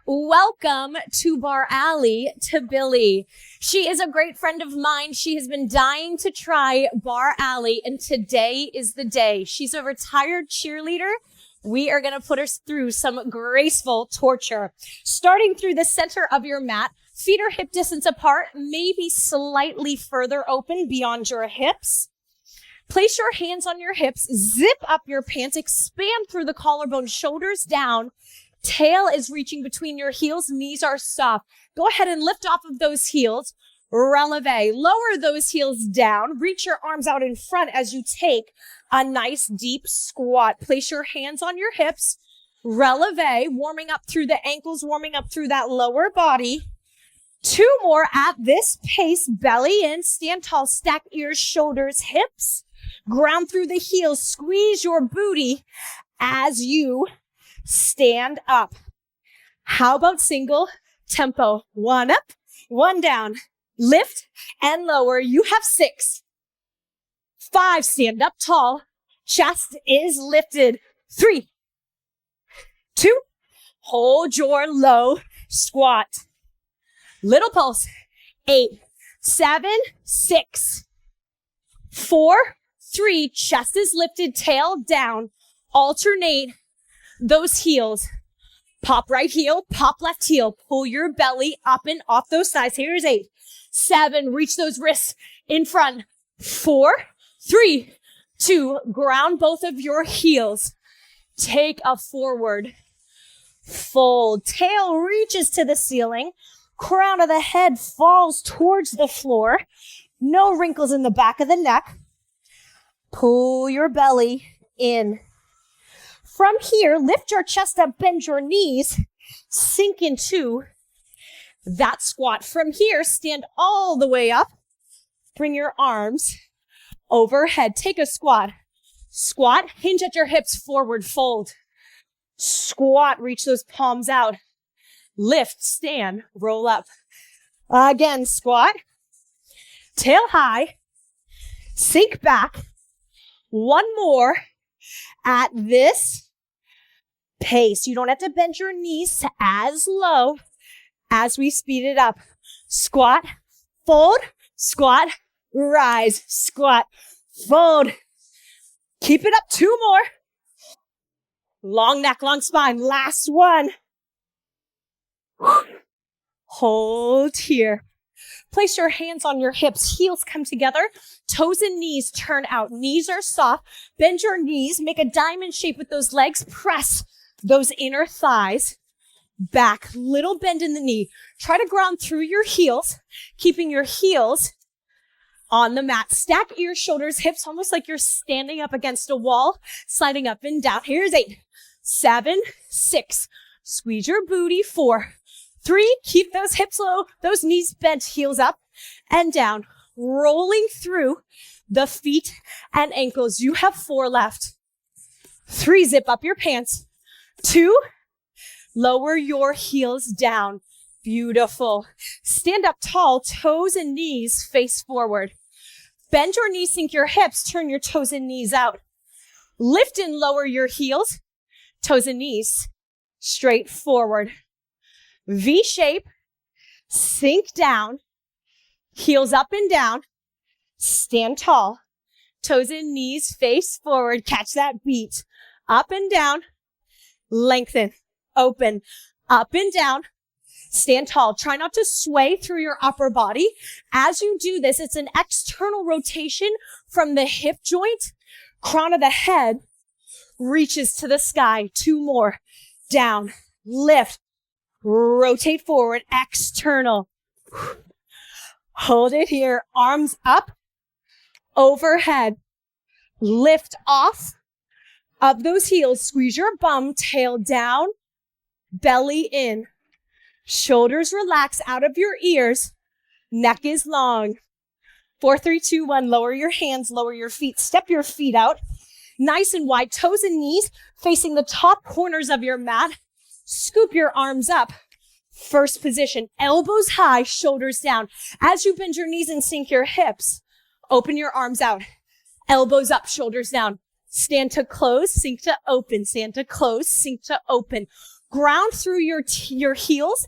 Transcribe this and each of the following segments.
Welcome to barreALLEY to Billy. She is a great friend of mine. She has been dying to try barreALLEY, and today is the day. She's a retired cheerleader. We are going to put her through some graceful torture. Starting through the center of your mat, feet are hip distance apart, maybe slightly further open beyond your hips. Place your hands on your hips, zip up your pants, expand through the collarbone, shoulders down. Tail is reaching between your heels, knees are soft. Go ahead and lift off of those heels. Releve, lower those heels down. Reach your arms out in front as you take a nice deep squat. Place your hands on your hips. Releve, warming up through the ankles, warming up through that lower body. 2 more at this pace. Belly in, stand tall, stack ears, shoulders, hips. Ground through the heels, squeeze your booty as you stand up. How about single tempo? 1 up, 1 down. Lift and lower. You have 6. 5, stand up tall. Chest is lifted. 3, 2, hold your low squat. Little pulse. 8, 7, 6, 4, 3, chest is lifted, tail down. Alternate those heels. Pop right heel, pop left heel. Pull your belly up and off those sides. Here's 8, 7, reach those wrists in front. 4, 3, 2, ground both of your heels. Take a forward fold. Tail reaches to the ceiling. Crown of the head falls towards the floor. No wrinkles in the back of the neck. Pull your belly in. From here, lift your chest up, bend your knees, sink into that squat. From here, stand all the way up. Bring your arms overhead. Take a squat. Squat, hinge at your hips, forward fold. Squat, reach those palms out. Lift, stand, roll up. Again, squat. Tail high. Sink back. 1 more at this pace. You don't have to bend your knees as low as we speed it up. Squat, fold, squat, rise, squat, fold. Keep it up. 2 more. Long neck, long spine. Last one. Hold here. Place your hands on your hips. Heels come together. Toes and knees turn out. Knees are soft. Bend your knees. Make a diamond shape with those legs. Press those inner thighs back. Little bend in the knee. Try to ground through your heels, keeping your heels on the mat. Stack ears, shoulders, hips, almost like you're standing up against a wall, sliding up and down. Here's 8, 7, 6. Squeeze your booty. 4, 3, keep those hips low, those knees bent, heels up and down, rolling through the feet and ankles. You have 4 left. 3, zip up your pants. 2, lower your heels down. Beautiful. Stand up tall, toes and knees face forward. Bend your knees, sink your hips, turn your toes and knees out. Lift and lower your heels, toes and knees straight forward. V shape, sink down, heels up and down, stand tall, toes and knees face forward, catch that beat, up and down, lengthen, open, up and down, stand tall. Try not to sway through your upper body. As you do this, it's an external rotation from the hip joint, crown of the head reaches to the sky. 2 more, down, lift, rotate forward, external. Hold it here. Arms up, overhead. Lift off of those heels. Squeeze your bum, tail down, belly in. Shoulders relax out of your ears. Neck is long. 4, 3, 2, 1. Lower your hands, lower your feet. Step your feet out. Nice and wide. Toes and knees facing the top corners of your mat. Scoop your arms up. First position, elbows high, shoulders down. As you bend your knees and sink your hips, open your arms out. Elbows up, shoulders down. Stand to close, sink to open. Stand to close, sink to open. Ground through your heels.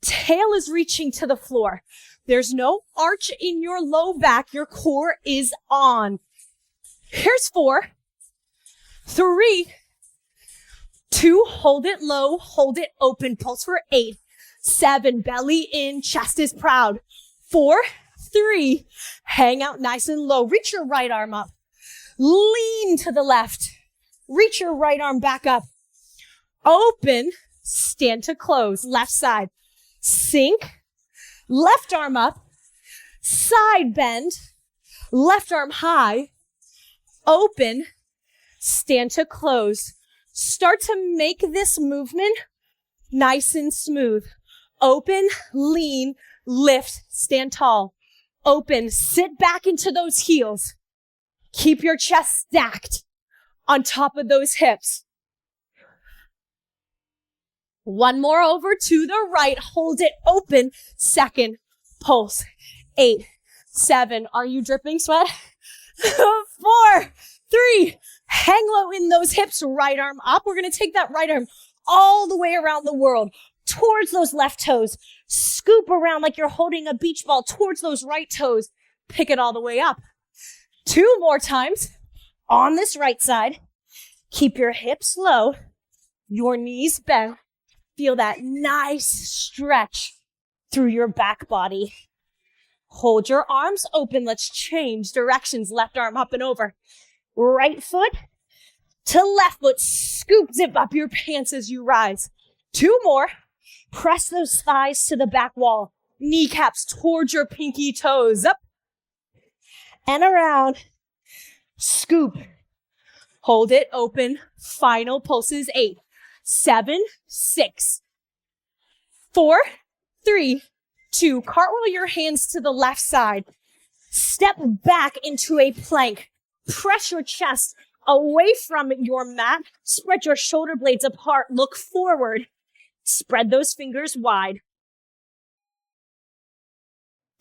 Tail is reaching to the floor. There's no arch in your low back. Your core is on. Here's 4, 3, 2, hold it low, hold it open. Pulse for 8, 7, belly in, chest is proud. 4, 3, hang out nice and low. Reach your right arm up. Lean to the left. Reach your right arm back up. Open, stand to close, left side. Sink, left arm up, side bend, left arm high, open, stand to close. Start to make this movement nice and smooth. Open, lean, lift, stand tall. Open, sit back into those heels. Keep your chest stacked on top of those hips. One more over to the right. Hold it open. Second pulse. 8, 7. Are you dripping sweat? 4, 3. Hang low in those hips. Right arm up. We're going to take that right arm all the way around the world towards those left toes. Scoop around like you're holding a beach ball towards those right toes. Pick it all the way up. 2 more times on this right side. Keep your hips low. Your knees bent. Feel that nice stretch through your back body. Hold your arms open. Let's change directions. Left arm up and over. Right foot to left foot. Scoop, zip up your pants as you rise. 2 more. Press those thighs to the back wall. Kneecaps towards your pinky toes. Up and around. Scoop. Hold it open. Final pulses. 8, 7, 6, 4, 3, 2. Cartwheel your hands to the left side. Step back into a plank. Press your chest away from your mat. Spread your shoulder blades apart. Look forward. Spread those fingers wide.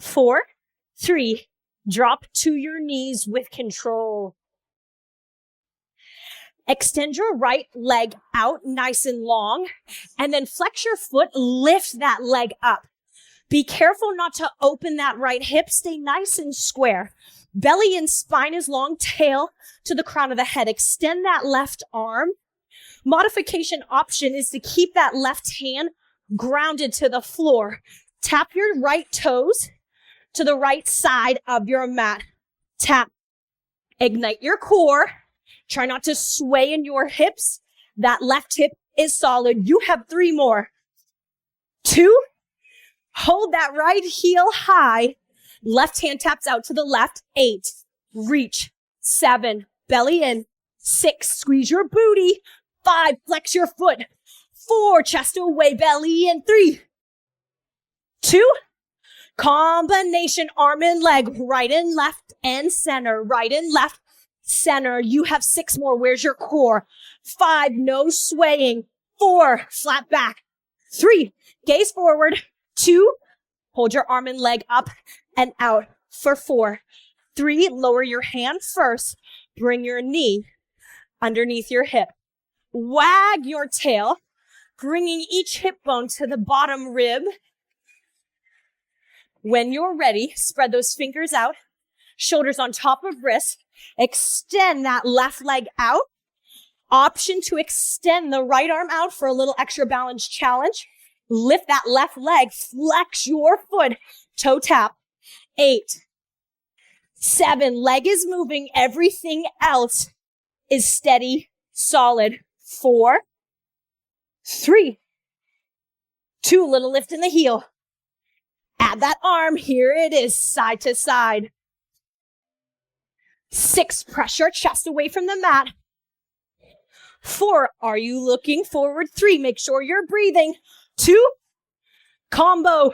4, 3, drop to your knees with control. Extend your right leg out nice and long, and then flex your foot, lift that leg up. Be careful not to open that right hip. Stay nice and square. Belly and spine is long, tail to the crown of the head. Extend that left arm. Modification option is to keep that left hand grounded to the floor. Tap your right toes to the right side of your mat. Tap. Ignite your core. Try not to sway in your hips. That left hip is solid. You have 3 more. 2. Hold that right heel high. Left hand taps out to the left. 8. Reach. 7. Belly in. 6. Squeeze your booty. 5. Flex your foot. 4. Chest away. Belly in. 3. 2. Combination arm and leg. Right and left and center. Right and left. Center. You have 6 more. Where's your core? 5. No swaying. 4. Flat back. 3. Gaze forward. 2. Hold your arm and leg up and out for 4. 3. Lower your hand first. Bring your knee underneath your hip. Wag your tail, bringing each hip bone to the bottom rib. When you're ready, spread those fingers out. Shoulders on top of wrists. Extend that left leg out. Option to extend the right arm out for a little extra balance challenge. Lift that left leg. Flex your foot. Toe tap. 8, 7. Leg is moving. Everything else is steady, solid. 4, 3, 2. Little lift in the heel. Add that arm. Here it is. Side to side. 6, press your chest away from the mat. 4, are you looking forward? 3, make sure you're breathing. 2, combo.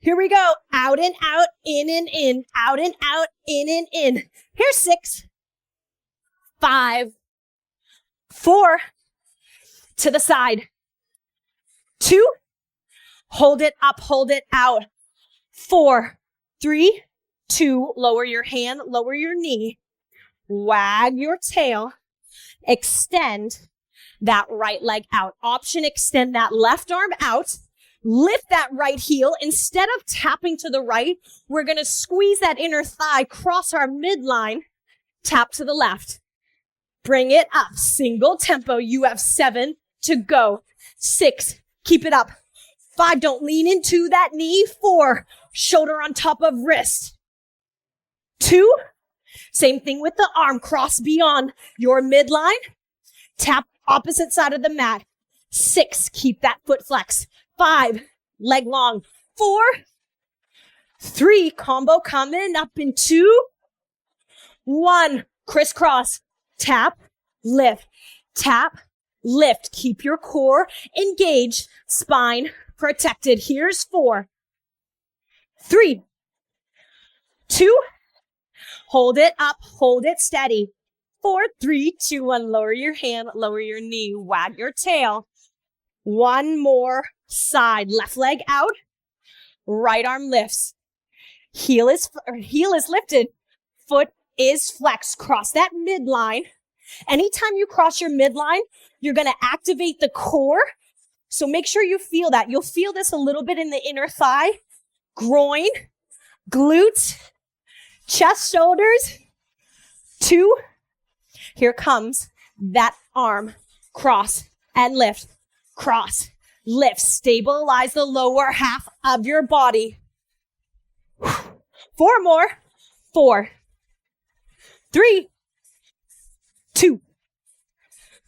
Here we go. Out and out, in and in. Out and out, in and in. Here's 6, 5, 4, to the side. 2, hold it up, hold it out. 4, 3, 2, lower your hand, lower your knee. Wag your tail, extend, that right leg out. Option, extend that left arm out. Lift that right heel. Instead of tapping to the right, we're going to squeeze that inner thigh, cross our midline, tap to the left. Bring it up. Single tempo. You have 7 to go. 6. Keep it up. 5. Don't lean into that knee. 4. Shoulder on top of wrist. 2. Same thing with the arm. Cross beyond your midline. Tap opposite side of the mat. 6. Keep that foot flex. 5. Leg long. 4. 3. Combo coming up in 2. 1. Crisscross. Tap, lift, tap, lift. Keep your core engaged, spine protected. Here's 4. 3. 2. Hold it up, hold it steady. 4, 3, 2, 1. Lower your hand, lower your knee, wag your tail. 1 more side. Left leg out, right arm lifts. Heel is lifted, foot is flexed. Cross that midline. Anytime you cross your midline, you're going to activate the core. So make sure you feel that. You'll feel this a little bit in the inner thigh, groin, glutes, chest, shoulders. 2. Here comes that arm. Cross and lift. Cross, lift. Stabilize the lower half of your body. 4 more. 4. 3. 2.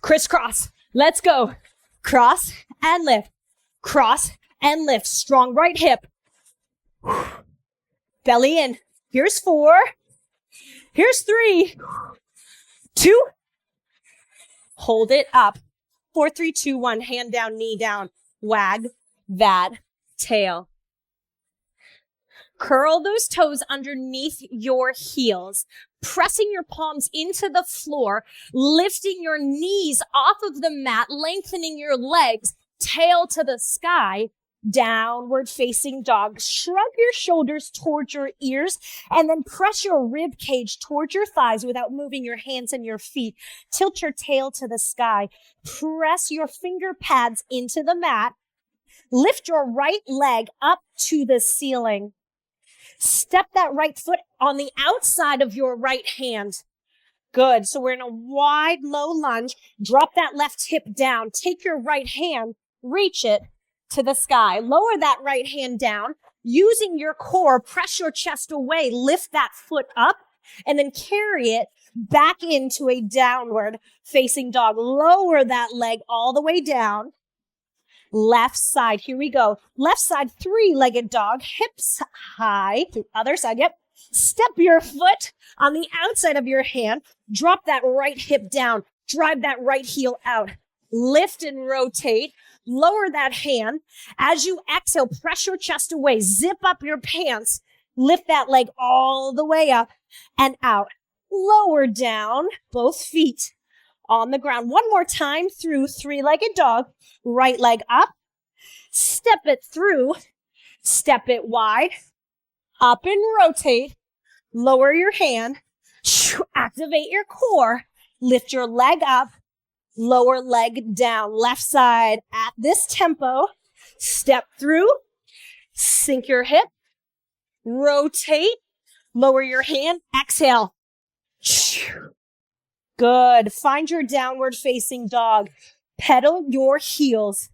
Crisscross. Let's go. Cross and lift. Cross and lift. Strong right hip. Belly in. Here's 4. Here's 3. 2. Hold it up. 4, 3, 2, 1. Hand down, knee down. Wag that tail. Curl those toes underneath your heels, pressing your palms into the floor, lifting your knees off of the mat, lengthening your legs, tail to the sky, downward facing dog. Shrug your shoulders towards your ears and then press your rib cage towards your thighs without moving your hands and your feet. Tilt your tail to the sky. Press your finger pads into the mat. Lift your right leg up to the ceiling. Step that right foot on the outside of your right hand. Good. So we're in a wide, low lunge. Drop that left hip down. Take your right hand, reach it to the sky. Lower that right hand down. Using your core, press your chest away. Lift that foot up and then carry it back into a downward facing dog. Lower that leg all the way down. Left side, here we go. Left side, 3-legged dog, hips high. Other side, yep. Step your foot on the outside of your hand. Drop that right hip down. Drive that right heel out. Lift and rotate. Lower that hand. As you exhale, press your chest away. Zip up your pants. Lift that leg all the way up and out. Lower down, both feet on the ground. One more time through 3-legged dog. Right leg up. Step it through. Step it wide. Up and rotate. Lower your hand. Activate your core. Lift your leg up. Lower leg down. Left side at this tempo. Step through. Sink your hip. Rotate. Lower your hand. Exhale. Good. Find your downward facing dog. Pedal your heels.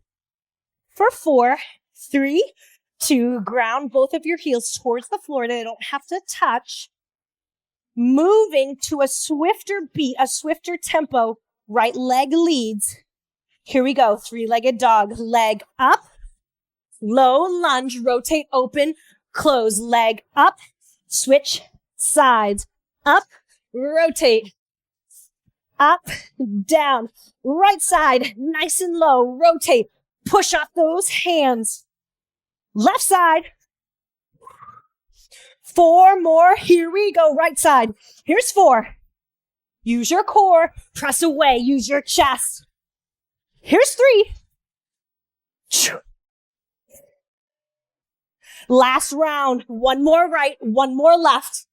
For 4, 3, 2, ground both of your heels towards the floor. They don't have to touch. Moving to a swifter beat, a swifter tempo. Right leg leads. Here we go. 3-legged dog. Leg up. Low lunge. Rotate open. Close. Leg up. Switch sides. Up. Rotate. Up. Down. Right side. Nice and low. Rotate. Push off those hands. Left side. 4 more. Here we go. Right side. Here's 4. Use your core. Press away. Use your chest. Here's 3. Last round. 1 more right. 1 more left.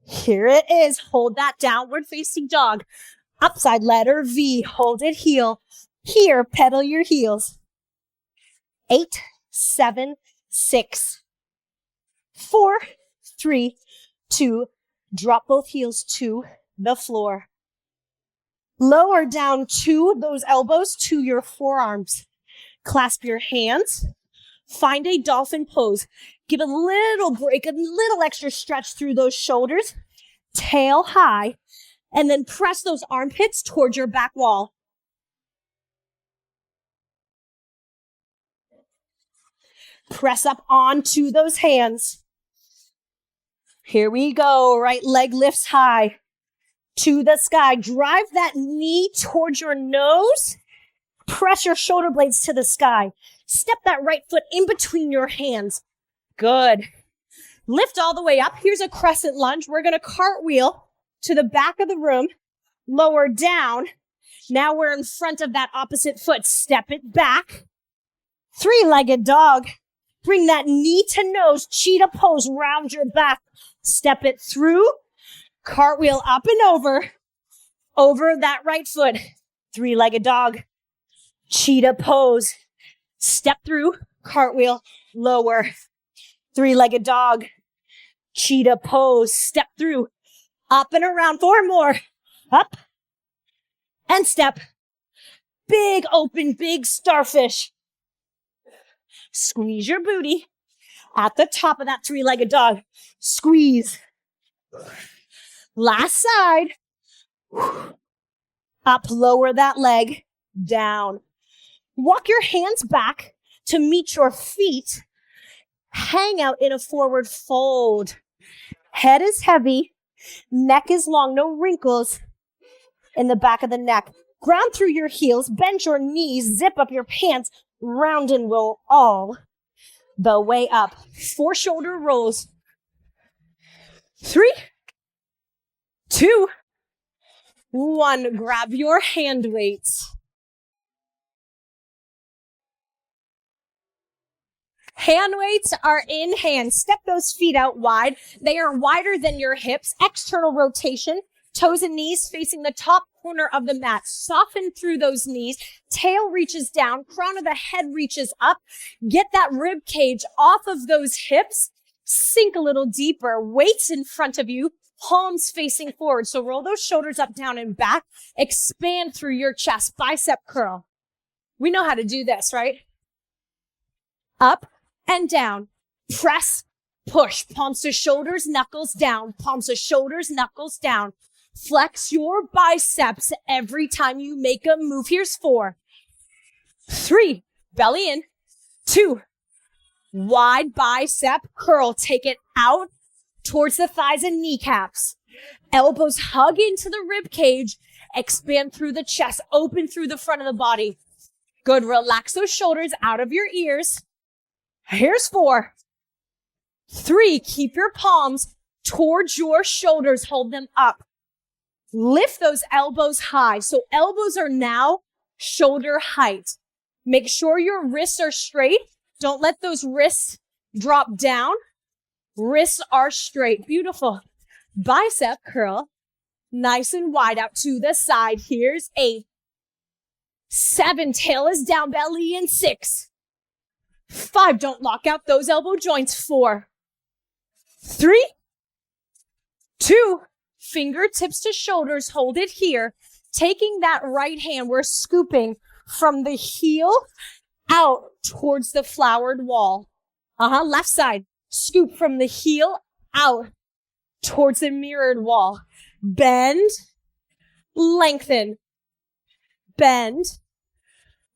Here it is. Hold that downward facing dog. Upside letter V, hold it heel. Here, pedal your heels. 8, 7, 6, 4, 3, 2, drop both heels to the floor. Lower down to those elbows to your forearms. Clasp your hands. Find a dolphin pose. Give a little break, a little extra stretch through those shoulders. Tail high. And then press those armpits towards your back wall. Press up onto those hands. Here we go. Right leg lifts high to the sky. Drive that knee towards your nose. Press your shoulder blades to the sky. Step that right foot in between your hands. Good. Lift all the way up. Here's a crescent lunge. We're going to cartwheel to the back of the room. Lower down. Now we're in front of that opposite foot. Step it back. Three-legged dog. Bring that knee to nose. Cheetah pose. Round your back. Step it through. Cartwheel up and over. Over that right foot. Three-legged dog. Cheetah pose. Step through. Cartwheel. Lower. Three-legged dog. Cheetah pose. Step through. Up and around. 4 more. Up. And step. Big open, big starfish. Squeeze your booty at the top of that three-legged dog. Squeeze. Last side. Up, lower that leg. Down. Walk your hands back to meet your feet. Hang out in a forward fold. Head is heavy. Neck is long. No wrinkles in the back of the neck. Ground through your heels. Bend your knees. Zip up your pants. Round and roll all the way up. 4 shoulder rolls. 3, 2, 1. Grab your hand weights. Hand weights are in hand. Step those feet out wide. They are wider than your hips. External rotation. Toes and knees facing the top corner of the mat. Soften through those knees. Tail reaches down. Crown of the head reaches up. Get that rib cage off of those hips. Sink a little deeper. Weights in front of you. Palms facing forward. So roll those shoulders up, down, and back. Expand through your chest. Bicep curl. We know how to do this, right? Up and down. Press, push. Palms to shoulders, knuckles down. Palms to shoulders, knuckles down. Flex your biceps every time you make a move. Here's 4, 3, belly in, 2, wide bicep curl. Take it out towards the thighs and kneecaps. Elbows hug into the rib cage. Expand through the chest. Open through the front of the body. Good. Relax those shoulders out of your ears. Here's 4, 3. Keep your palms towards your shoulders. Hold them up. Lift those elbows high. So elbows are now shoulder height. Make sure your wrists are straight. Don't let those wrists drop down. Wrists are straight. Beautiful. Bicep curl. Nice and wide out to the side. Here's 8, 7. Tail is down, belly in. 6, 5. Don't lock out those elbow joints. 4, 3, 2. Fingertips to shoulders, hold it here. Taking that right hand, we're scooping from the heel out towards the flowered wall. Left side. Scoop from the heel out towards the mirrored wall. Bend, lengthen. Bend,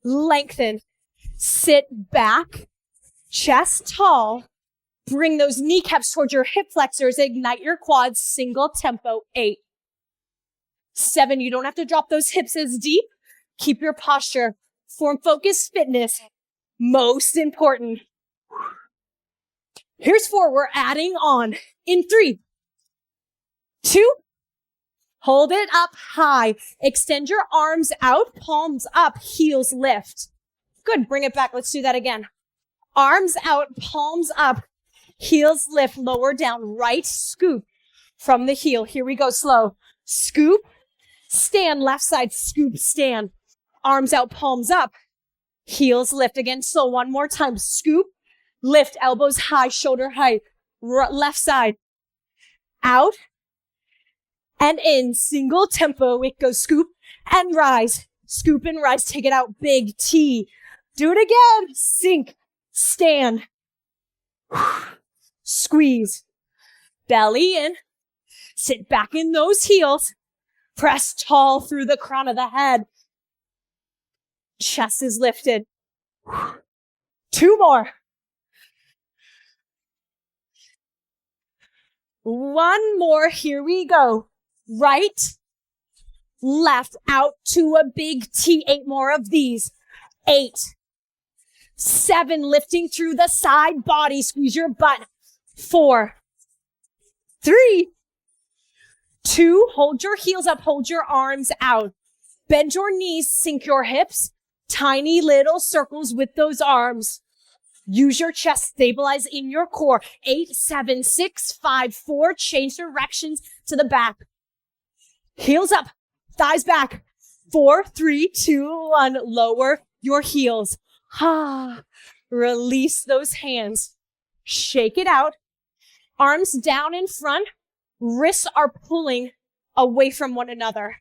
lengthen. Sit back, chest tall. Bring those kneecaps towards your hip flexors. Ignite your quads. Single tempo. 8, 7. You don't have to drop those hips as deep. Keep your posture. Form focus fitness. Most important. Here's 4. We're adding on. In 3, 2. Hold it up high. Extend your arms out. Palms up. Heels lift. Good. Bring it back. Let's do that again. Arms out. Palms up. Heels lift, lower down, right scoop from the heel. Here we go, slow. Scoop, Stand, left side, scoop, stand. Arms out, palms up. Heels lift again. So one more time. Scoop, lift, elbows high, shoulder height. Left side. Out and in. Single tempo. It goes scoop and rise. Scoop and rise. Take it out. Big T. Do it again. Sink. Stand. Squeeze. Belly in. Sit back in those heels. Press tall through the crown of the head. Chest is lifted. 2 more. 1 more. Here we go. Right, left, out to a big T. 8 more of these. 8, 7, lifting through the side body. Squeeze your butt. 4, 3, 2, hold your heels up, hold your arms out. Bend your knees, sink your hips. Tiny little circles with those arms. Use your chest, stabilize in your core. 8, 7, 6, 5, 4, change directions to the back. Heels up, thighs back. 4, 3, 2, 1, lower your heels. Release those hands. Shake it out. Arms down in front. Wrists are pulling away from one another.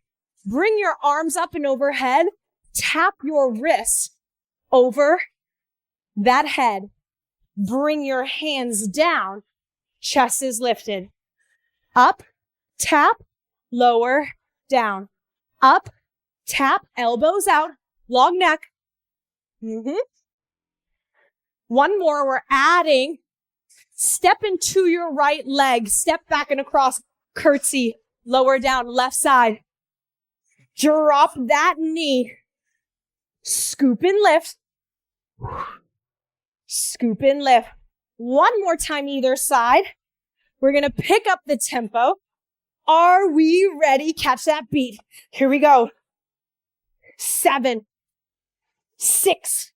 Bring your arms up and overhead. Tap your wrists over that head. Bring your hands down. Chest is lifted. Up, tap, lower, down. Up, tap, elbows out, long neck. 1 more, we're adding. Step into your right leg. Step back and across. Curtsy, lower down, left side. Drop that knee. Scoop and lift. Scoop and lift. 1 more time either side. We're going to pick up the tempo. Are we ready? Catch that beat. Here we go. 7, 6,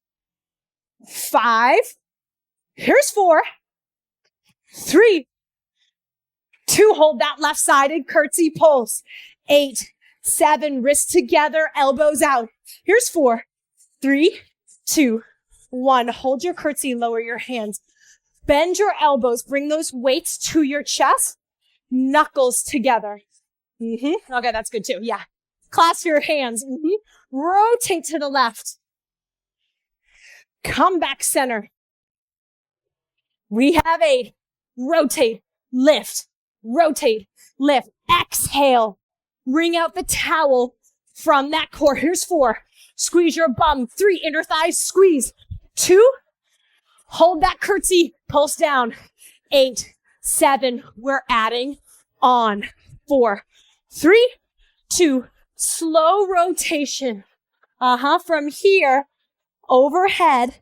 5. Here's 4, 3, 2. Hold that left-sided curtsy pulse. 8, 7. Wrists together, elbows out. Here's 4, 3, 2, 1. Hold your curtsy, lower your hands. Bend your elbows. Bring those weights to your chest. Knuckles together. Okay, that's good too. Yeah. Clasp your hands. Rotate to the left. Come back center. We have 8. Rotate, lift, rotate, lift. Exhale. Wring out the towel from that core. Here's 4. Squeeze your bum. 3, inner thighs, squeeze. 2, hold that curtsy, pulse down. 8, 7, we're adding on. 4, 3, 2, slow rotation. From here, overhead,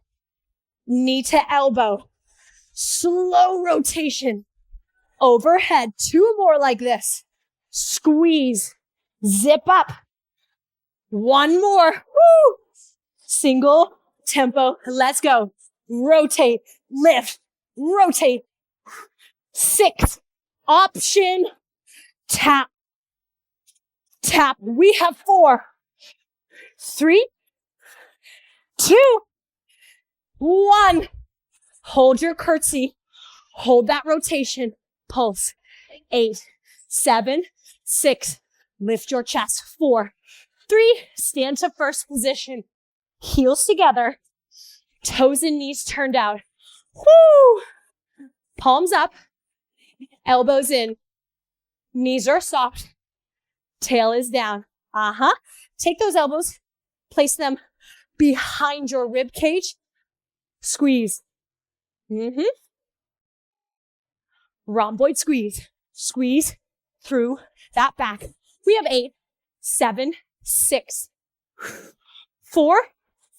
knee to elbow. Slow rotation. Overhead, 2 more like this. Squeeze, zip up. 1 more. Woo! Single tempo. Let's go. Rotate, lift, rotate. 6, option, tap, tap. We have 4, 3, 2, 1. Hold your curtsy. Hold that rotation. Pulse. 8, 7, 6. Lift your chest. 4, 3. Stand to first position. Heels together. Toes and knees turned out. Woo! Palms up. Elbows in. Knees are soft. Tail is down. Take those elbows. Place them behind your rib cage. Squeeze. Rhomboid squeeze. Squeeze through that back. We have 8, 7, 6, 4,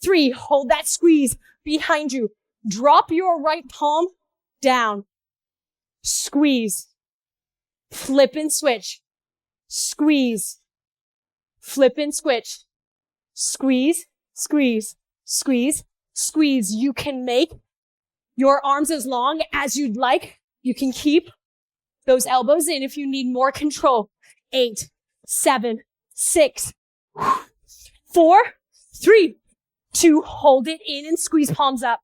3. Hold that squeeze behind you. Drop your right palm down. Squeeze. Flip and switch. Squeeze. Flip and switch. Squeeze, squeeze, squeeze, squeeze. You can make your arms as long as you'd like. You can keep those elbows in if you need more control. 8, 7, 6, 4, 3, 2, hold it in and squeeze palms up.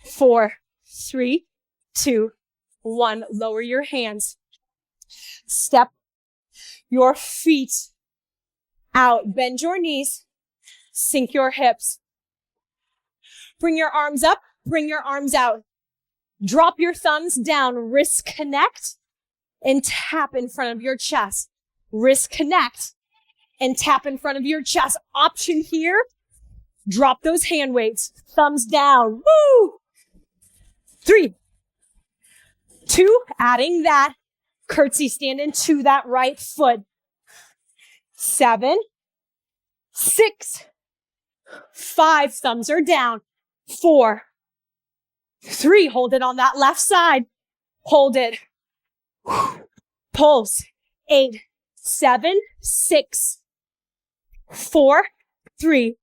4, 3, 2, 1. Lower your hands. Step your feet out. Bend your knees. Sink your hips. Bring your arms up. Bring your arms out. Drop your thumbs down. Wrists connect and tap in front of your chest. Wrists connect and tap in front of your chest. Option here. Drop those hand weights. Thumbs down. Woo! 3, 2, adding that. Curtsy stand into that right foot. 7, 6, 5, thumbs are down. 4, 3, hold it on that left side. Hold it. Pulse. 8, 7, 6, 4, 3,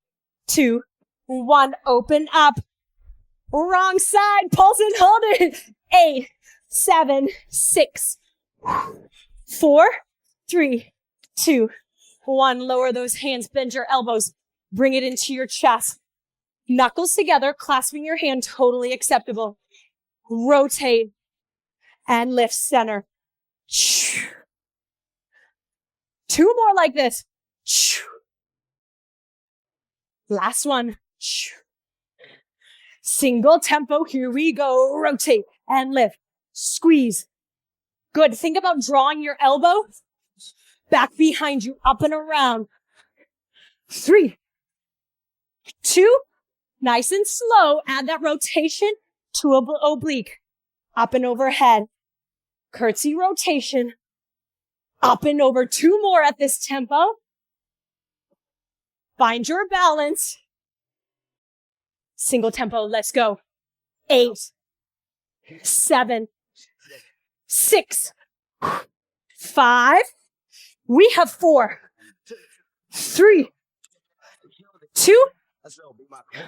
2, 1. Open up. Wrong side. Pulse and hold it. 8, 7, 6, 4, 3, 2, 1. Lower those hands. Bend your elbows. Bring it into your chest. Knuckles together, clasping your hand, totally acceptable. Rotate and lift center. 2 more like this. Last one. Single tempo. Here we go. Rotate and lift. Squeeze. Good. Think about drawing your elbow back behind you, up and around. 3, 2, nice and slow. Add that rotation to oblique. Up and overhead. Curtsy rotation. Up and over. 2 more at this tempo. Find your balance. Single tempo. Let's go. 8, 7, 6, 5. We have 4, 3, 2,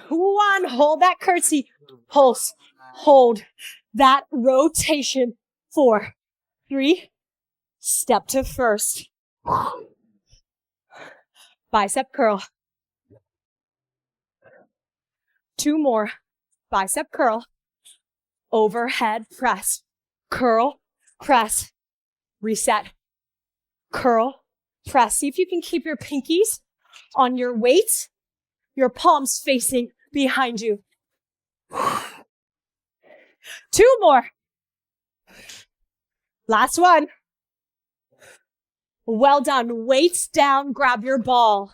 1. Hold that curtsy. Pulse. Hold that rotation. 4, 3. Step to first. Bicep curl. 2 more. Bicep curl. Overhead press. Curl. Press. Reset. Curl. Press. See if you can keep your pinkies on your weights. Your palms facing behind you. 2 more. Last one. Well done. Weights down. Grab your ball.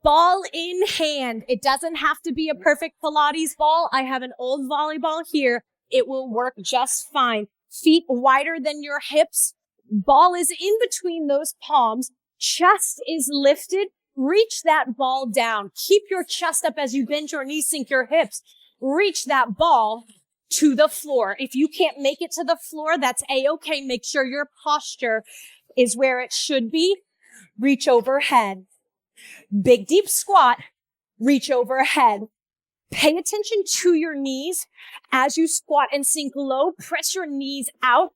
Ball in hand. It doesn't have to be a perfect Pilates ball. I have an old volleyball here. It will work just fine. Feet wider than your hips. Ball is in between those palms. Chest is lifted. Reach that ball down. Keep your chest up as you bend your knees, sink your hips. Reach that ball to the floor. If you can't make it to the floor, that's a-okay. Make sure your posture is where it should be. Reach overhead. Big deep squat. Reach overhead. Pay attention to your knees as you squat and sink low. Press your knees out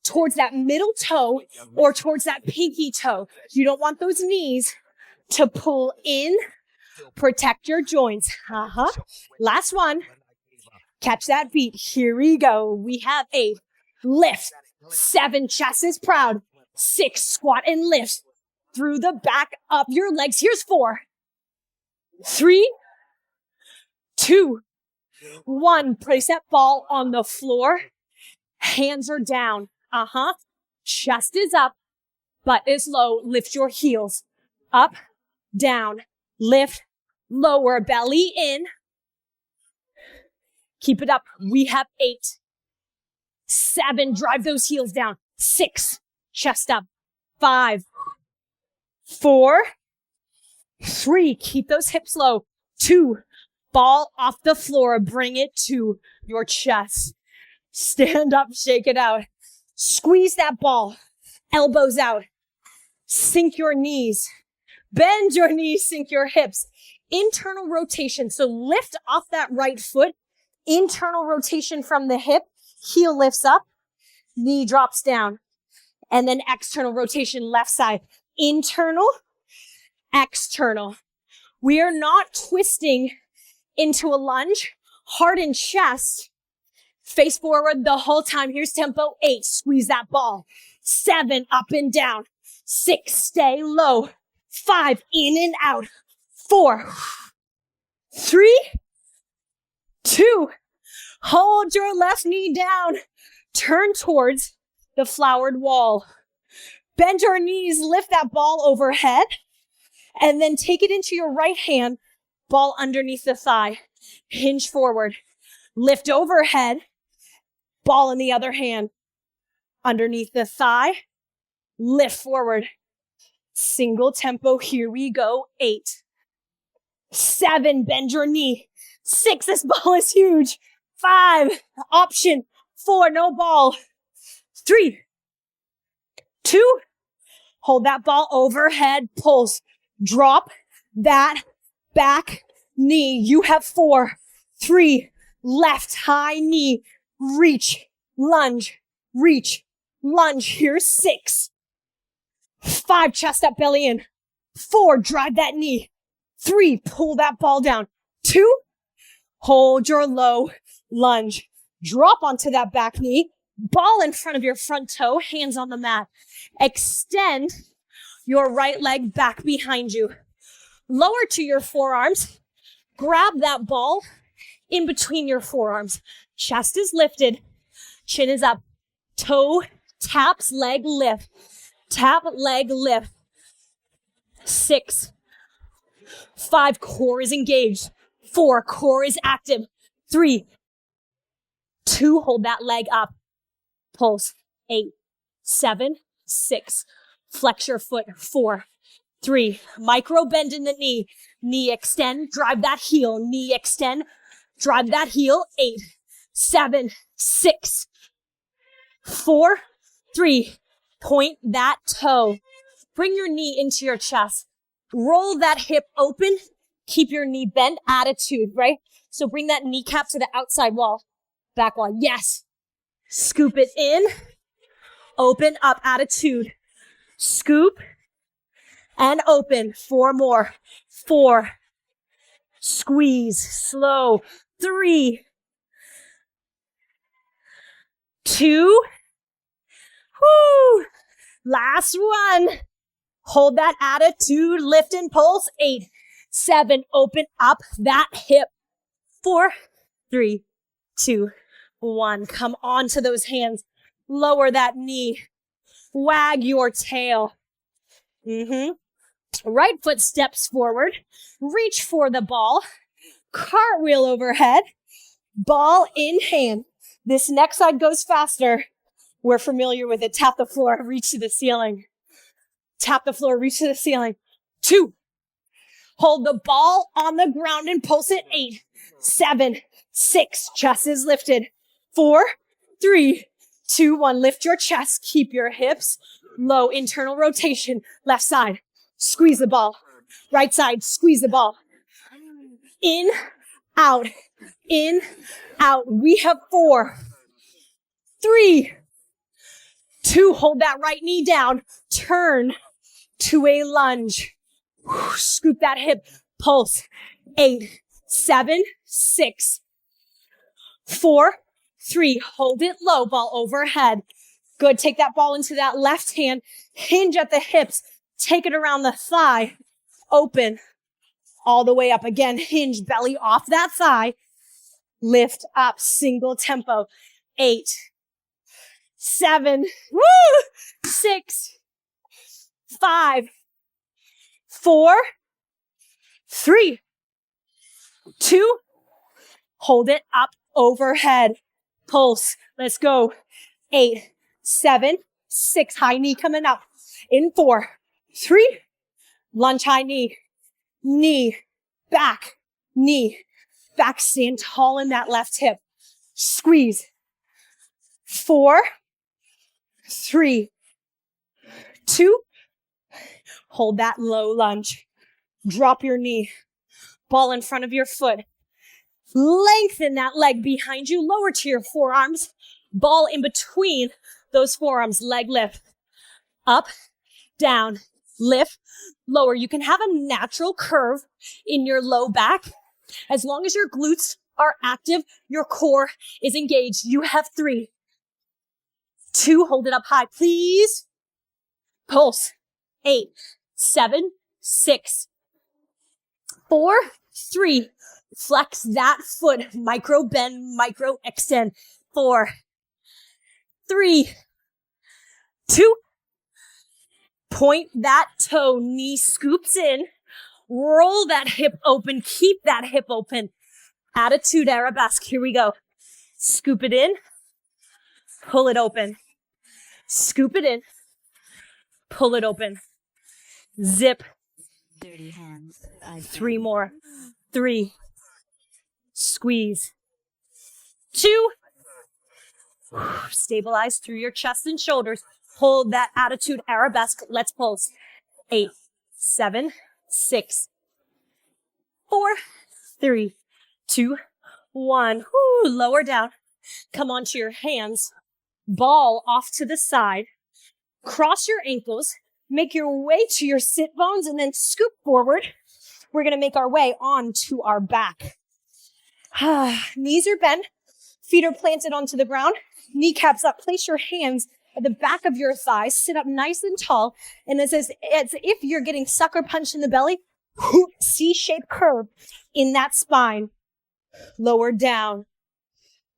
towards that middle toe or towards that pinky toe. You don't want those knees to pull in. Protect your joints. Last one. Catch that beat. Here we go. We have 8. Lift. 7. Chest is proud. 6. Squat and lift through the back of your legs. Here's 4. 3, 2, 1. Place that ball on the floor. Hands are down. Chest is up. Butt is low. Lift your heels. Up, down, lift, lower, belly in. Keep it up. We have 8, 7. Drive those heels down. 6. Chest up. 5, 4, 3. Keep those hips low. 2. Ball off the floor. Bring it to your chest. Stand up. Shake it out. Squeeze that ball. Elbows out. Sink your knees. Bend your knees. Sink your hips. Internal rotation. So lift off that right foot. Internal rotation from the hip. heel lifts up, knee drops down, and then external rotation, left side, internal, external. We are not twisting into a lunge, heart and chest, face forward the whole time. Here's tempo 8, squeeze that ball. 7, up and down. 6, stay low. 5, in and out. 4, 3, 2, hold your left knee down. Turn towards the flowered wall. Bend your knees, lift that ball overhead, and then take it into your right hand, ball underneath the thigh. Hinge forward, lift overhead, ball in the other hand, underneath the thigh, lift forward. Single tempo, here we go. 8, 7, bend your knee. 6, this ball is huge. 5, option. 4, no ball. 3, 2, hold that ball overhead, pulse. Drop that back knee. You have 4, 3, left high knee. Reach, lunge, reach, lunge. Here's 6, 5, chest up, belly in. 4, drive that knee. 3, pull that ball down. 2, hold your low lunge. Drop onto that back knee. Ball in front of your front toe, hands on the mat. Extend your right leg back behind you. Lower to your forearms. Grab that ball in between your forearms. Chest is lifted. Chin is up. Toe taps, leg lift. Tap, leg lift. 6, 5, core is engaged. 4, core is active. 3, 2, hold that leg up. Pulse. 8, 7, 6. Flex your foot. 4, 3. Micro bend in the knee. Knee extend. Drive that heel. Knee extend. Drive that heel. 8, 7, 6. 4, 3. Point that toe. Bring your knee into your chest. Roll that hip open. Keep your knee bent. Attitude, right? So bring that kneecap to the outside wall. Back wall. Yes. Scoop it in. Open up. Attitude. Scoop and open. 4 more. 4. Squeeze. Slow. 3, 2. Whoo. Last one. Hold that attitude. Lift and pulse. 8, 7. Open up that hip. 4, 3, 2, 1. Come onto those hands. Lower that knee. Wag your tail. Right foot steps forward. Reach for the ball. Cartwheel overhead. Ball in hand. This next side goes faster. We're familiar with it. Tap the floor, reach to the ceiling. Tap the floor, reach to the ceiling. 2. Hold the ball on the ground and pulse it. 8, 7, 6. Chest is lifted. 4, 3, 2, 1. Lift your chest. Keep your hips low. Internal rotation. Left side. Squeeze the ball. Right side. Squeeze the ball. In, out. In, out. We have 4, 3, 2. Hold that right knee down. Turn to a lunge. Scoop that hip. Pulse. 8, 7, 6, 4, 3. Hold it low. Ball overhead. Good. Take that ball into that left hand. Hinge at the hips. Take it around the thigh. Open. All the way up. Again, hinge. Belly off that thigh. Lift up. Single tempo. 8, 7, 6, 5, 4, 3, 2. Hold it up overhead. Pulse. Let's go. 8, 7, 6. High knee coming up. In 4, 3. Lunge high knee. Knee. Back. Knee. Back. Stand tall in that left hip. Squeeze. 4, 3, 2. Hold that low lunge. Drop your knee. Ball in front of your foot. Lengthen that leg behind you. Lower to your forearms. Ball in between those forearms. Leg lift. Up, down, lift, lower. You can have a natural curve in your low back. As long as your glutes are active, your core is engaged. You have 3, 2, hold it up high, please. Pulse. 8, 7, 6, 4, 3. Flex that foot. Micro bend, micro extend. 4, 3, 2. Point that toe. Knee scoops in. Roll that hip open. Keep that hip open. Attitude arabesque. Here we go. Scoop it in. Pull it open. Scoop it in. Pull it open. Zip. Dirty hands. 3 more. 3. Squeeze. 2. Stabilize through your chest and shoulders. Hold that attitude arabesque. Let's pulse. 8, 7, 6, 4, 3, 2, 1. Woo, lower down. Come onto your hands. Ball off to the side. Cross your ankles. Make your way to your sit bones and then scoop forward. We're going to make our way onto our back. Knees are bent. Feet are planted onto the ground. Kneecaps up. Place your hands at the back of your thighs. Sit up nice and tall. And it's as if you're getting sucker punched in the belly. C-shaped curve in that spine. Lower down.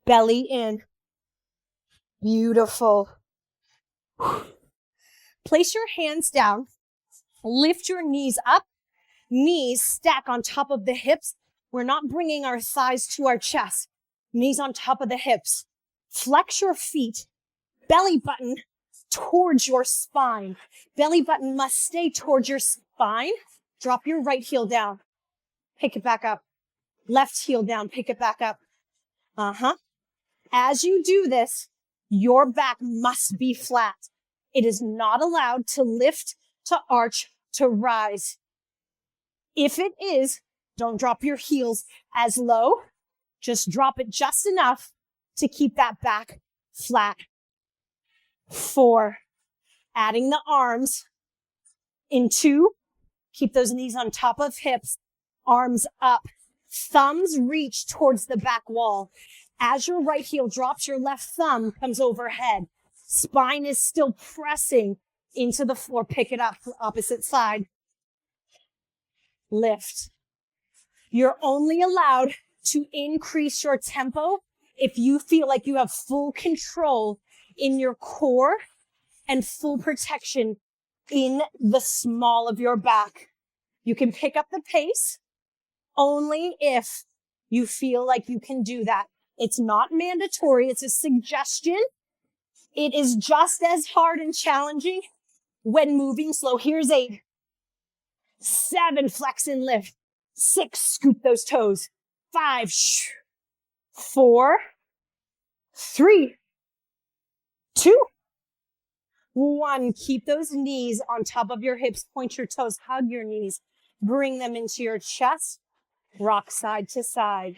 Belly in. Beautiful. Place your hands down. Lift your knees up. Knees stack on top of the hips. We're not bringing our thighs to our chest. Knees on top of the hips. Flex your feet. Belly button towards your spine. Belly button must stay towards your spine. Drop your right heel down. Pick it back up. Left heel down. Pick it back up. As you do this, your back must be flat. It is not allowed to lift, to arch, to rise. If it is, don't drop your heels as low. Just drop it just enough to keep that back flat. 4, adding the arms. In 2, keep those knees on top of hips, arms up, thumbs reach towards the back wall. As your right heel drops, your left thumb comes overhead. Spine is still pressing into the floor. Pick it up, opposite side. Lift. You're only allowed to increase your tempo if you feel like you have full control in your core and full protection in the small of your back. You can pick up the pace only if you feel like you can do that. It's not mandatory. It's a suggestion. It is just as hard and challenging when moving slow. Here's 8, 7, flex and lift. 6, scoop those toes. 5, 4, 3, 2, 1. Keep those knees on top of your hips. Point your toes. Hug your knees. Bring them into your chest. Rock side to side.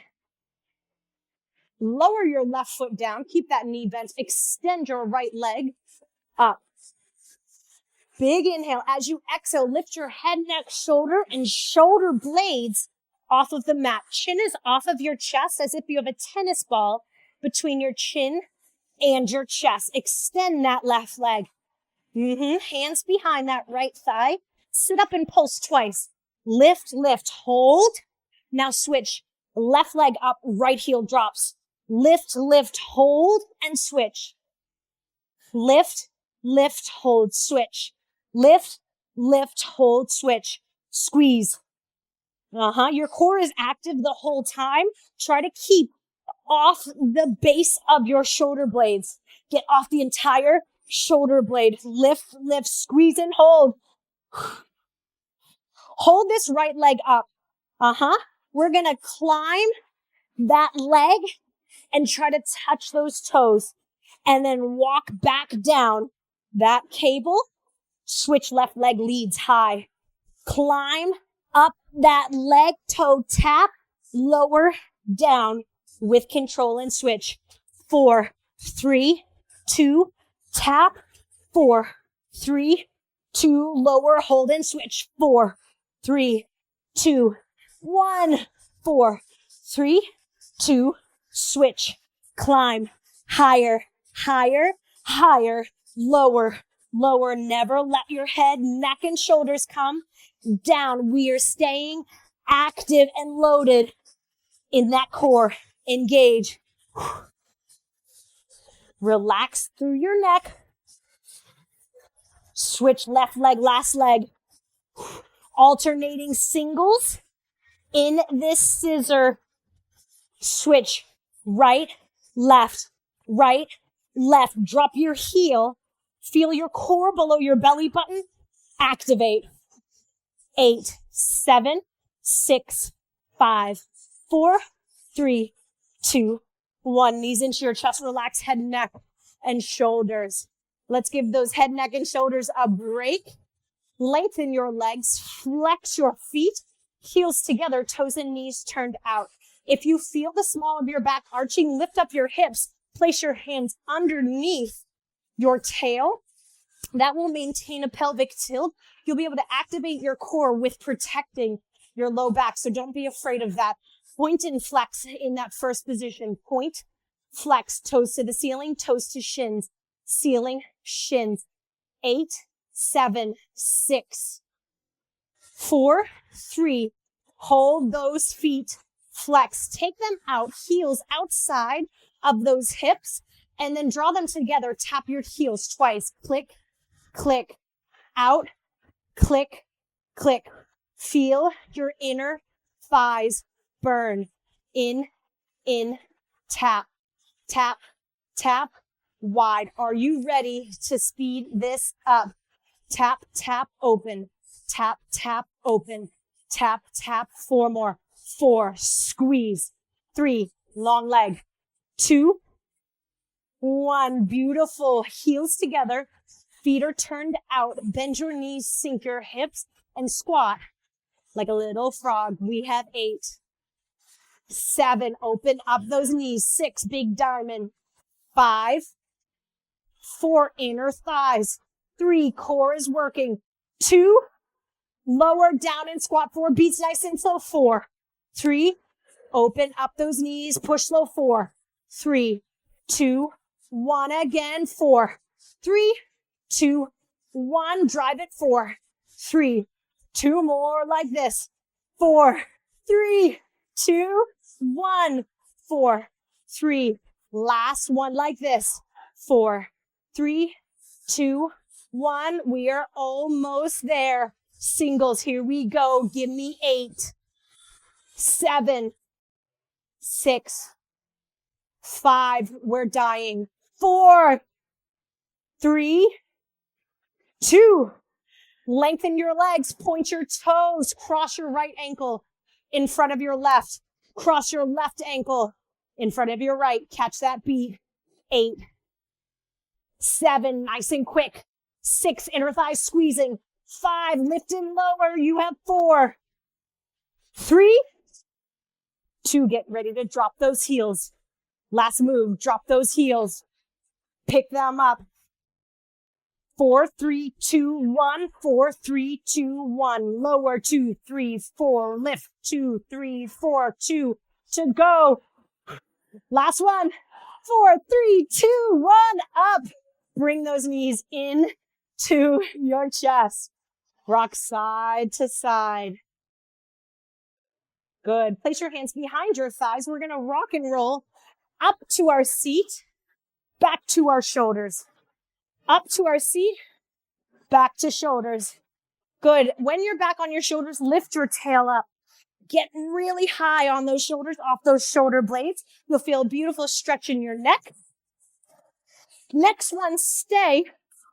Lower your left foot down. Keep that knee bent. Extend your right leg up. Big inhale. As you exhale, lift your head, neck, shoulder, and shoulder blades off of the mat. Chin is off of your chest as if you have a tennis ball between your chin and your chest. Extend that left leg. Hands behind that right thigh. Sit up and pulse twice. Lift, lift, hold. Now switch. Left leg up, right heel drops. Lift, lift, hold, and switch. Lift, lift, hold, switch. Lift, lift, hold, switch. Squeeze. Your core is active the whole time. Try to keep off the base of your shoulder blades. Get off the entire shoulder blade. Lift, lift, squeeze, and hold. Hold this right leg up. We're going to climb that leg and try to touch those toes and then walk back down that cable. Switch left leg leads high. Climb up that leg, toe tap, lower down with control and switch. 4, 3, 2, tap. 4, 3, 2, lower, hold and switch. 4, 3, 2, 1. 4, 3, 2, switch. Climb. Higher, higher, higher, lower, lower. Never let your head, neck, and shoulders come down. We are staying active and loaded in that core. Engage. Relax through your neck. Switch left leg, last leg. Alternating singles in this scissor. Switch right, left, right, left. Drop your heel. Feel your core below your belly button. Activate. 8, 7, 6, 5, 4, 3, 2, 1. Knees into your chest. Relax head, neck, and shoulders. Let's give those head, neck, and shoulders a break. Lengthen your legs. Flex your feet. Heels together, toes and knees turned out. If you feel the small of your back arching, lift up your hips. Place your hands underneath your tail. That will maintain a pelvic tilt. You'll be able to activate your core with protecting your low back. So don't be afraid of that. Point and flex in that first position. Point, flex, toes to the ceiling, toes to shins. Ceiling, shins. 8, 7, 6, 4, 3. Hold those feet. Flex. Take them out. Heels outside of those hips. And then draw them together. Tap your heels twice. Click, click. Out. Click, click. Feel your inner thighs burn. In, tap, tap, tap. Wide. Are you ready to speed this up? Tap, tap, open. Tap, tap, open. Tap, tap. 4 more. 4, squeeze. 3, long leg. 2, 1, beautiful. Heels together. Feet are turned out. Bend your knees, sink your hips, and squat like a little frog. We have 8, 7, open up those knees. 6, big diamond. 5, 4, inner thighs. 3, core is working. 2, lower down and squat. 4, beats nice and slow. 4, 3, open up those knees, push slow. 4, 3, 2, 1 again. 4, 3, 2, 1, drive it. 4, 3, 2 more like this. 4, 3, 2, 1, 4, 3, last one like this. 4, 3, 2, 1, we are almost there. Singles, here we go. Give me 8, 7, 6, 5, we're dying. 4, 3, 2, lengthen your legs, point your toes, cross your right ankle in front of your left, cross your left ankle in front of your right, catch that beat. 8, 7, nice and quick. 6, inner thighs squeezing. 5, lift and lower, you have 4, 3, 2, get ready to drop those heels. Last move, drop those heels. Pick them up. 4, 3, 2, 1, 4, 3, 2, 1. Lower, 2, 3, 4. Lift, 2, 3, 4, 2. To go. Last one. 4, 3, 2, 1. Up. Bring those knees in to your chest. Rock side to side. Good. Place your hands behind your thighs. We're going to rock and roll up to our seat, back to our shoulders. Up to our seat, back to shoulders. Good. When you're back on your shoulders, lift your tail up. Get really high on those shoulders, off those shoulder blades. You'll feel a beautiful stretch in your neck. Next one, stay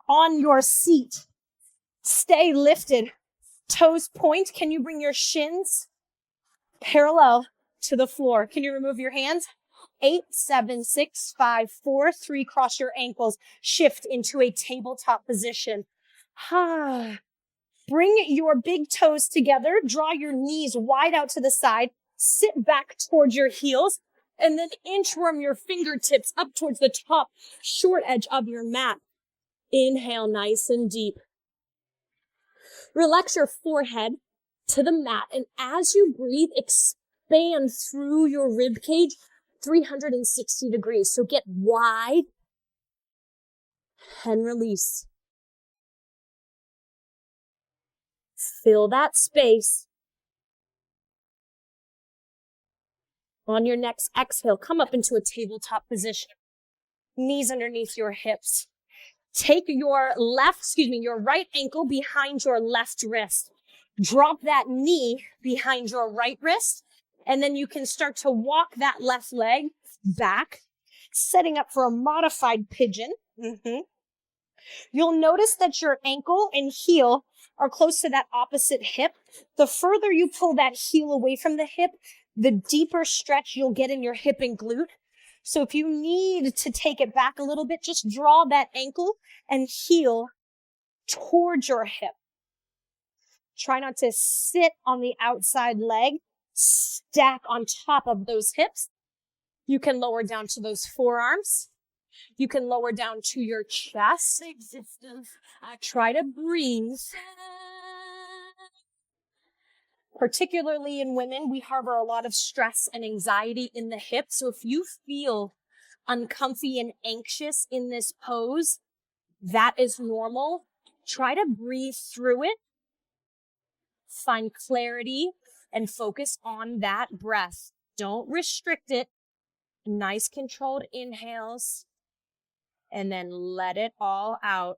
on your seat. Stay lifted. Toes point. Can you bring your shins parallel to the floor? Can you remove your hands? 8, 7, 6, 5, 4, 3. Cross your ankles. Shift into a tabletop position. Bring your big toes together. Draw your knees wide out to the side. Sit back towards your heels and then inchworm your fingertips up towards the top short edge of your mat. Inhale nice and deep. Relax your forehead to the mat, and as you breathe, expand through your rib cage 360 degrees. So get wide and release. Fill that space. On your next exhale, come up into a tabletop position. Knees underneath your hips. Take your right ankle behind your left wrist. Drop that knee behind your right wrist, and then you can start to walk that left leg back, setting up for a modified pigeon. You'll notice that your ankle and heel are close to that opposite hip. The further you pull that heel away from the hip, the deeper stretch you'll get in your hip and glute. So if you need to take it back a little bit, just draw that ankle and heel towards your hip. Try not to sit on the outside leg, stack on top of those hips. You can lower down to those forearms. You can lower down to your chest. Try to breathe. Particularly in women, we harbor a lot of stress and anxiety in the hips. So if you feel uncomfy and anxious in this pose, that is normal. Try to breathe through it. Find clarity and focus on that breath. Don't restrict it. Nice controlled inhales. And then let it all out.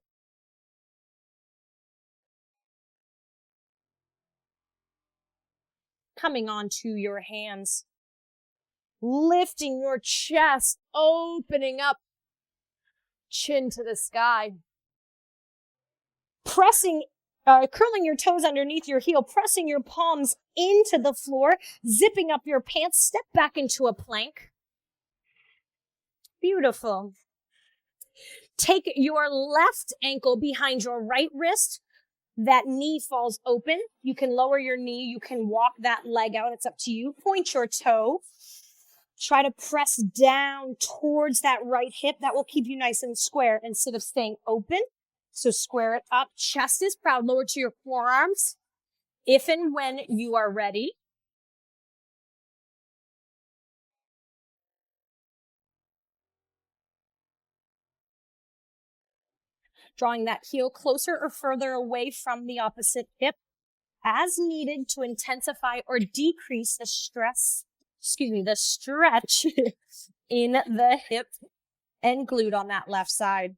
Coming onto your hands. Lifting your chest, opening up, chin to the sky. Curling your toes underneath your heel, pressing your palms into the floor, zipping up your pants, step back into a plank. Beautiful. Take your left ankle behind your right wrist. That knee falls open. You can lower your knee. You can walk that leg out. It's up to you. Point your toe. Try to press down towards that right hip. That will keep you nice and square instead of staying open. So square it up. Chest is proud. Lower to your forearms. If and when you are ready. Drawing that heel closer or further away from the opposite hip as needed to intensify or decrease the stretch in the hip and glute on that left side.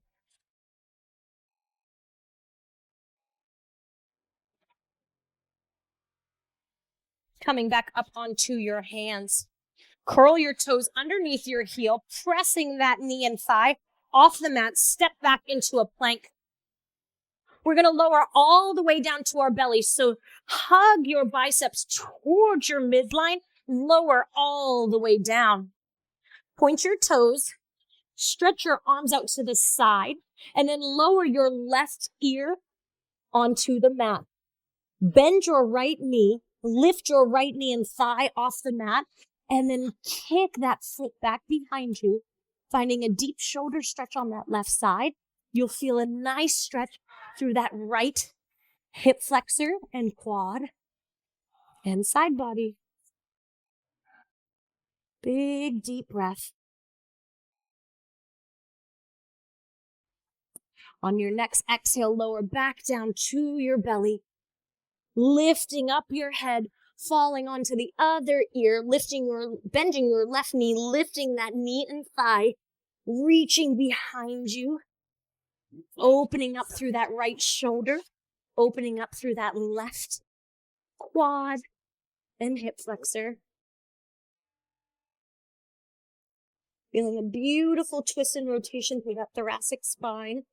Coming back up onto your hands. Curl your toes underneath your heel, pressing that knee and thigh off the mat. Step back into a plank. We're going to lower all the way down to our belly. So hug your biceps towards your midline. Lower all the way down. Point your toes. Stretch your arms out to the side. And then lower your left ear onto the mat. Bend your right knee. Lift your right knee and thigh off the mat. And then kick that foot back behind you. Finding a deep shoulder stretch on that left side. You'll feel a nice stretch through that right hip flexor and quad and side body. Big, deep breath. On your next exhale, lower back down to your belly, lifting up your head, falling onto the other ear, bending your left knee, lifting that knee and thigh, reaching behind you, opening up through that right shoulder, opening up through that left quad and hip flexor. Feeling a beautiful twist and rotation through that thoracic spine.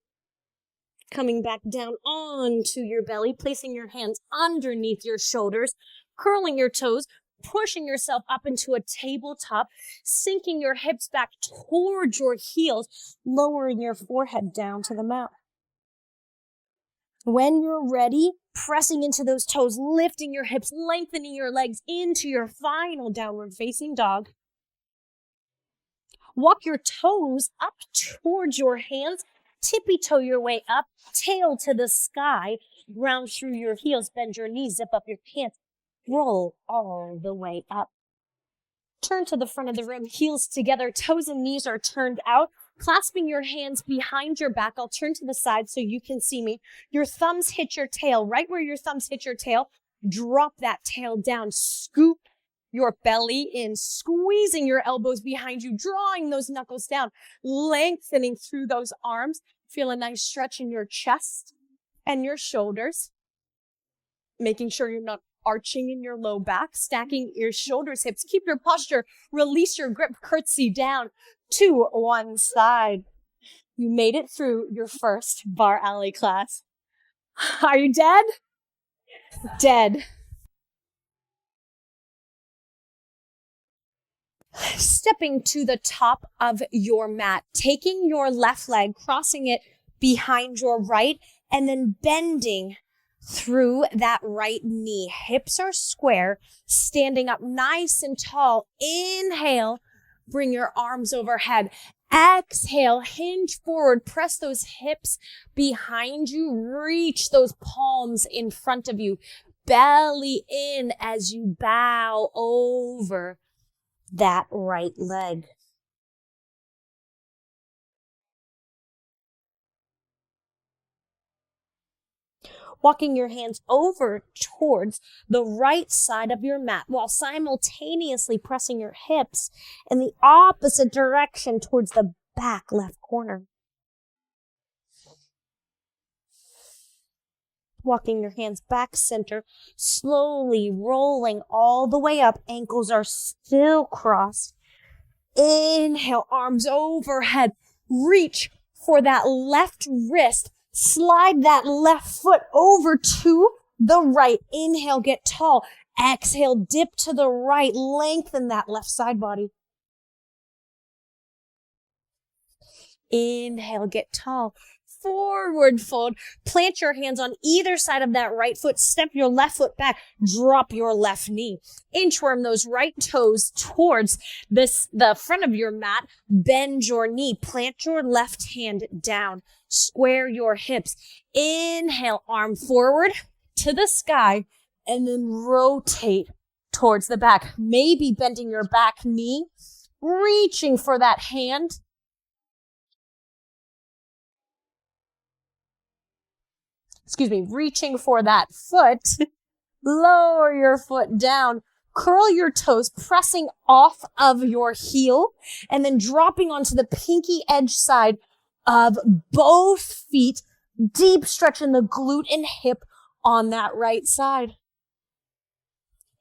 Coming back down onto your belly, placing your hands underneath your shoulders, curling your toes, pushing yourself up into a tabletop, sinking your hips back towards your heels, lowering your forehead down to the mat. When you're ready, pressing into those toes, lifting your hips, lengthening your legs into your final downward facing dog. Walk your toes up towards your hands, tippy toe your way up, tail to the sky, ground through your heels, bend your knees, zip up your pants, roll all the way up. Turn to the front of the room, heels together, toes and knees are turned out, clasping your hands behind your back. I'll turn to the side so you can see me. Your thumbs hit your tail. Right where your thumbs hit your tail, drop that tail down. Scoop your belly in, squeezing your elbows behind you, drawing those knuckles down, lengthening through those arms. Feel a nice stretch in your chest and your shoulders, making sure you're not arching in your low back, stacking your shoulders, hips. Keep your posture, release your grip, curtsy down to one side. You made it through your first barre class. Are you dead? Dead. Stepping to the top of your mat, taking your left leg, crossing it behind your right, and then bending through that right knee. Hips are square, standing up nice and tall. Inhale, bring your arms overhead. Exhale, hinge forward, press those hips behind you, reach those palms in front of you. Belly in as you bow over that right leg. Walking your hands over towards the right side of your mat while simultaneously pressing your hips in the opposite direction towards the back left corner. Walking your hands back center, slowly rolling all the way up. Ankles are still crossed. Inhale, arms overhead. Reach for that left wrist. Slide that left foot over to the right. Inhale, get tall. Exhale, dip to the right. Lengthen that left side body. Inhale, get tall. Forward fold. Plant your hands on either side of that right foot. Step your left foot back. Drop your left knee. Inchworm those right toes towards the front of your mat. Bend your knee. Plant your left hand down. Square your hips. Inhale, arm forward to the sky, and then rotate towards the back. Maybe bending your back knee, reaching for that hand. Reaching for that foot. Lower your foot down. Curl your toes, pressing off of your heel, and then dropping onto the pinky edge side of both feet. Deep stretch in the glute and hip on that right side.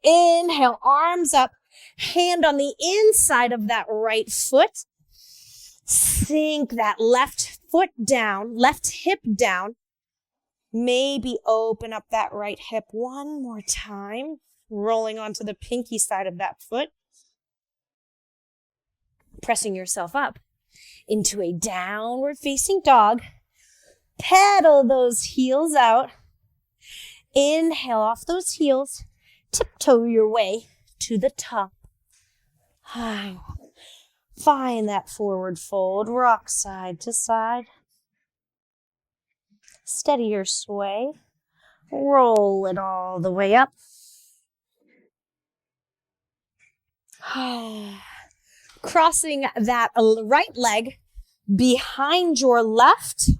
Inhale, arms up, hand on the inside of that right foot. Sink that left foot down, left hip down. Maybe open up that right hip one more time, rolling onto the pinky side of that foot. Pressing yourself up into a downward facing dog. Pedal those heels out. Inhale off those heels. Tiptoe your way to the top. Find that forward fold. Rock side to side. Steady your sway. Roll it all the way up. Crossing that right leg behind your left.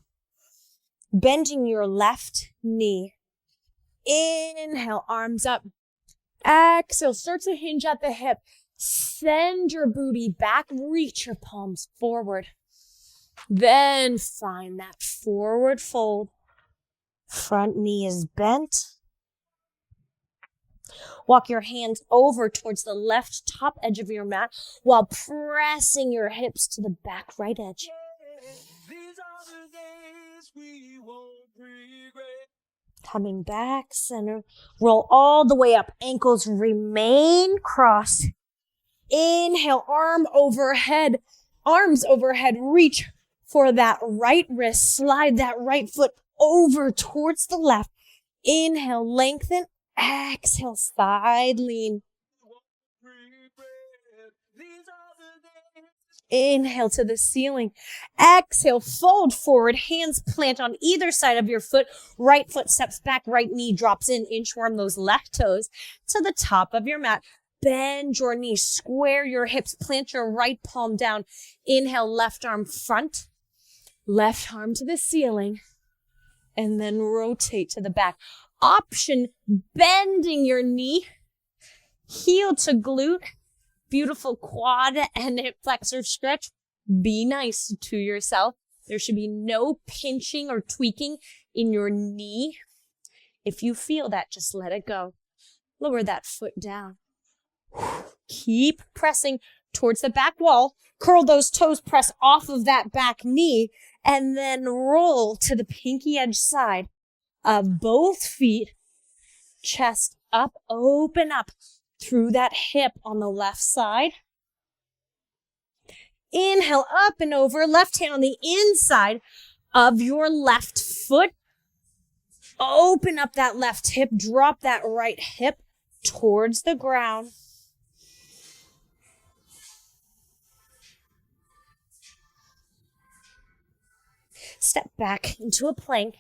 Bending your left knee. Inhale, arms up. Exhale, start to hinge at the hip. Send your booty back. Reach your palms forward. Then find that forward fold. Front knee is bent. Walk your hands over towards the left top edge of your mat while pressing your hips to the back right edge. These are the days we won't regret. Coming back center. Roll all the way up. Ankles remain crossed. Inhale, arms overhead. Reach for that right wrist. Slide that right foot over towards the left. Inhale, lengthen. Exhale, side lean. Inhale to the ceiling. Exhale, fold forward. Hands plant on either side of your foot. Right foot steps back. Right knee drops in. Inchworm those left toes to the top of your mat. Bend your knees. Square your hips. Plant your right palm down. Inhale, left arm front. Left arm to the ceiling. And then rotate to the back. Option, bending your knee. Heel to glute. Beautiful quad and hip flexor stretch. Be nice to yourself. There should be no pinching or tweaking in your knee. If you feel that, just let it go. Lower that foot down. Keep pressing towards the back wall. Curl those toes, press off of that back knee, and then roll to the pinky edge side of both feet. Chest up, open up through that hip on the left side. Inhale, up and over. Left hand on the inside of your left foot. Open up that left hip. Drop that right hip towards the ground. Step back into a plank.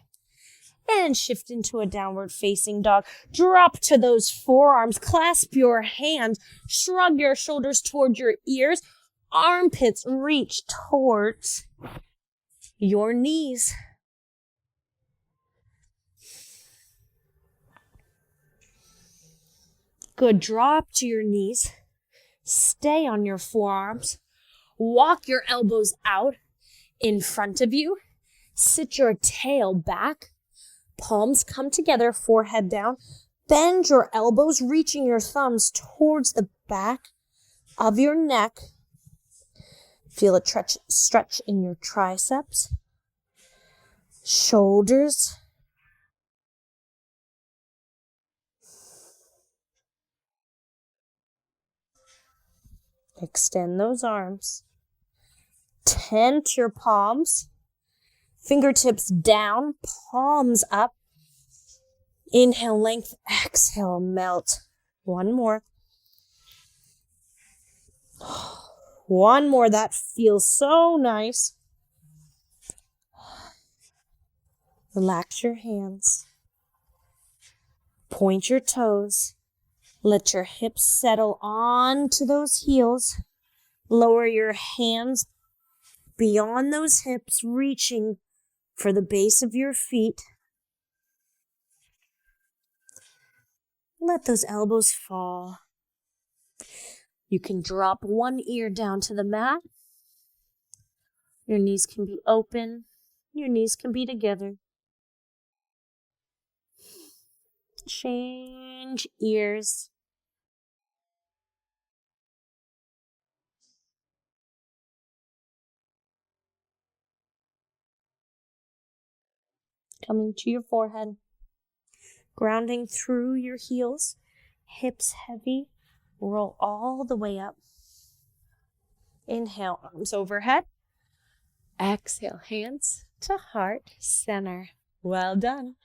And shift into a downward facing dog. Drop to those forearms. Clasp your hands. Shrug your shoulders toward your ears. Armpits reach towards your knees. Good. Drop to your knees. Stay on your forearms. Walk your elbows out in front of you. Sit your tail back. Palms come together, forehead down. Bend your elbows, reaching your thumbs towards the back of your neck. Feel a stretch in your triceps, shoulders. Extend those arms. Tent your palms. Fingertips down, palms up. Inhale, length. Exhale, melt. One more. One more. That feels so nice. Relax your hands. Point your toes. Let your hips settle onto those heels. Lower your hands beyond those hips, reaching for the base of your feet. Let those elbows fall. You can drop one ear down to the mat. Your knees can be open. Your knees can be together. Change ears. Coming to your forehead. Grounding through your heels. Hips heavy. Roll all the way up. Inhale, arms overhead. Exhale, hands to heart center. Well done.